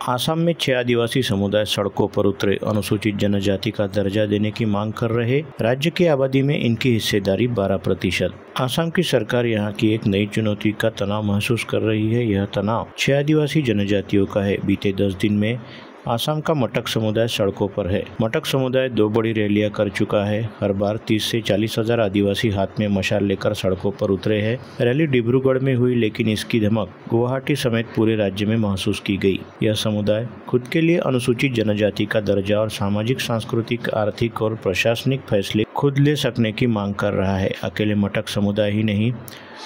आसाम में 6 आदिवासी समुदाय सड़कों पर उतरे। अनुसूचित जनजाति का दर्जा देने की मांग कर रहे। राज्य की आबादी में इनकी हिस्सेदारी 12%। आसाम की सरकार यहां की एक नई चुनौती का तनाव महसूस कर रही है। यह तनाव 6 आदिवासी जनजातियों का है। बीते 10 दिन में आसाम का मटक समुदाय सड़कों पर है। मटक समुदाय 2 बड़ी रैलियां कर चुका है। हर बार 30 से 40 हजार आदिवासी हाथ में मशाल लेकर सड़कों पर उतरे हैं। रैली डिब्रूगढ़ में हुई, लेकिन इसकी धमक गुवाहाटी समेत पूरे राज्य में महसूस की गई। यह समुदाय खुद के लिए अनुसूचित जनजाति का दर्जा और सामाजिक, सांस्कृतिक, आर्थिक और प्रशासनिक फैसले खुद ले सकने की मांग कर रहा है। अकेले मटक समुदाय ही नहीं,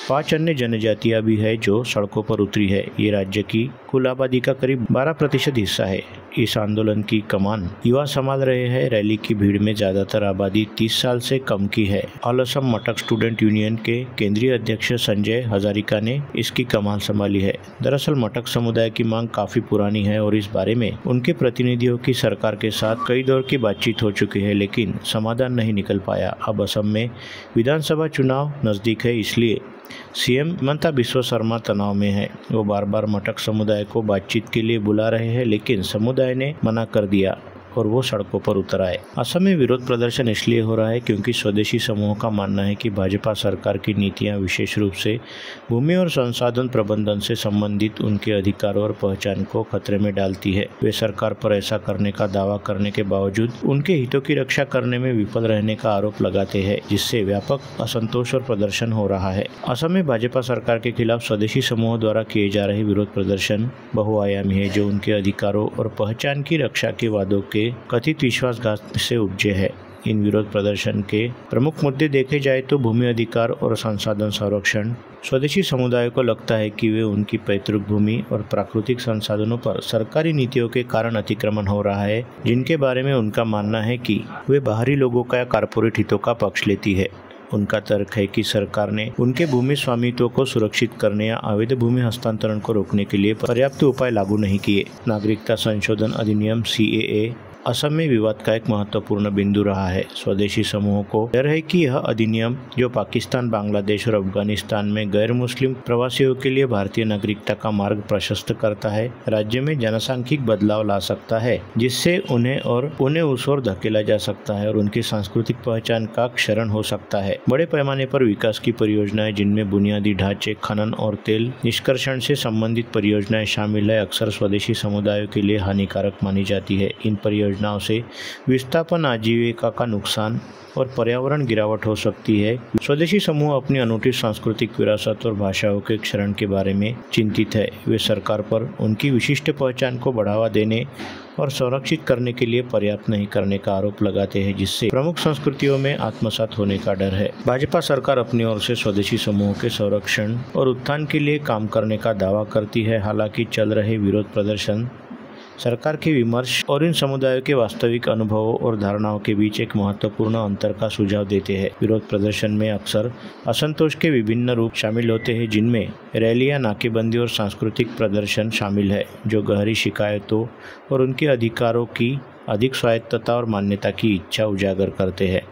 5 अन्य जनजातियां भी है जो सड़कों पर उतरी है। ये राज्य की कुल आबादी का करीब 12% हिस्सा है। इस आंदोलन की कमान युवा संभाल रहे हैं। रैली की भीड़ में ज्यादातर आबादी 30 साल से कम की है। ऑल असम मटक स्टूडेंट यूनियन के केंद्रीय अध्यक्ष संजय हजारिका ने इसकी कमान संभाली है। दरअसल मटक समुदाय की मांग काफी पुरानी है और इस बारे में उनके प्रतिनिधियों की सरकार के साथ कई दौर की बातचीत हो चुकी है, लेकिन समाधान नहीं निकल पाया। अब असम में विधानसभा चुनाव नजदीक है, इसलिए सीएम हिमंता बिस्वा शर्मा तनाव में है। वो बार बार मटक समुदाय को बातचीत के लिए बुला रहे हैं, लेकिन समुदाय ने मना कर दिया और वो सड़कों पर उतर आए। असम में विरोध प्रदर्शन इसलिए हो रहा है क्योंकि स्वदेशी समूहों का मानना है कि भाजपा सरकार की नीतियां विशेष रूप से भूमि और संसाधन प्रबंधन से संबंधित उनके अधिकारों और पहचान को खतरे में डालती है। वे सरकार पर ऐसा करने का दावा करने के बावजूद उनके हितों की रक्षा करने में विफल रहने का आरोप लगाते हैं, जिससे व्यापक असंतोष और प्रदर्शन हो रहा है। असम में भाजपा सरकार के खिलाफ स्वदेशी समूहों द्वारा किए जा रहे विरोध प्रदर्शन बहुआयामी है, जो उनके अधिकारों और पहचान की रक्षा के वादों के कथित विश्वासघात से उपजे है। इन विरोध प्रदर्शन के प्रमुख मुद्दे देखे जाए तो भूमि अधिकार और संसाधन संरक्षण। स्वदेशी समुदाय को लगता है कि वे उनकी पैतृक भूमि और प्राकृतिक संसाधनों पर सरकारी नीतियों के कारण अतिक्रमण हो रहा है, जिनके बारे में उनका मानना है कि वे बाहरी लोगों का या कारपोरेट हितों का पक्ष लेती है। उनका तर्क है कि सरकार ने उनके भूमि स्वामित्व को सुरक्षित करने या अवैध भूमि हस्तांतरण को रोकने के लिए पर्याप्त उपाय लागू नहीं किए। नागरिकता संशोधन अधिनियम CAA असम में विवाद का एक महत्वपूर्ण बिंदु रहा है। स्वदेशी समूहों को डर है कि यह अधिनियम, जो पाकिस्तान, बांग्लादेश और अफगानिस्तान में गैर मुस्लिम प्रवासियों के लिए भारतीय नागरिकता का मार्ग प्रशस्त करता है, राज्य में जनसांख्यिक बदलाव ला सकता है, जिससे उन्हें उस ओर धकेला जा सकता है और उनकी सांस्कृतिक पहचान का क्षरण हो सकता है। बड़े पैमाने पर विकास की परियोजनाएं, जिनमें बुनियादी ढांचे, खनन और तेल निष्कर्षण से संबंधित परियोजनाएं शामिल है, अक्सर स्वदेशी समुदायों के लिए हानिकारक मानी जाती है। इन परियोजनाओं से विस्थापन, आजीविका का नुकसान और पर्यावरण गिरावट हो सकती है। स्वदेशी समूह अपनी अनूठी सांस्कृतिक विरासत और भाषाओं के क्षरण के बारे में चिंतित है। वे सरकार पर उनकी विशिष्ट पहचान को बढ़ावा देने और संरक्षित करने के लिए पर्याप्त नहीं करने का आरोप लगाते हैं, जिससे प्रमुख संस्कृतियों में आत्मसात होने का डर है। भाजपा सरकार अपनी ओर से स्वदेशी समूहों के संरक्षण और उत्थान के लिए काम करने का दावा करती है। हालांकि चल रहे विरोध प्रदर्शन सरकार के विमर्श और इन समुदायों के वास्तविक अनुभवों और धारणाओं के बीच एक महत्वपूर्ण अंतर का सुझाव देते हैं। विरोध प्रदर्शन में अक्सर असंतोष के विभिन्न रूप शामिल होते हैं, जिनमें रैलियां, नाकेबंदी और सांस्कृतिक प्रदर्शन शामिल है, जो गहरी शिकायतों और उनके अधिकारों की अधिक स्वायत्तता और मान्यता की इच्छा उजागर करते हैं।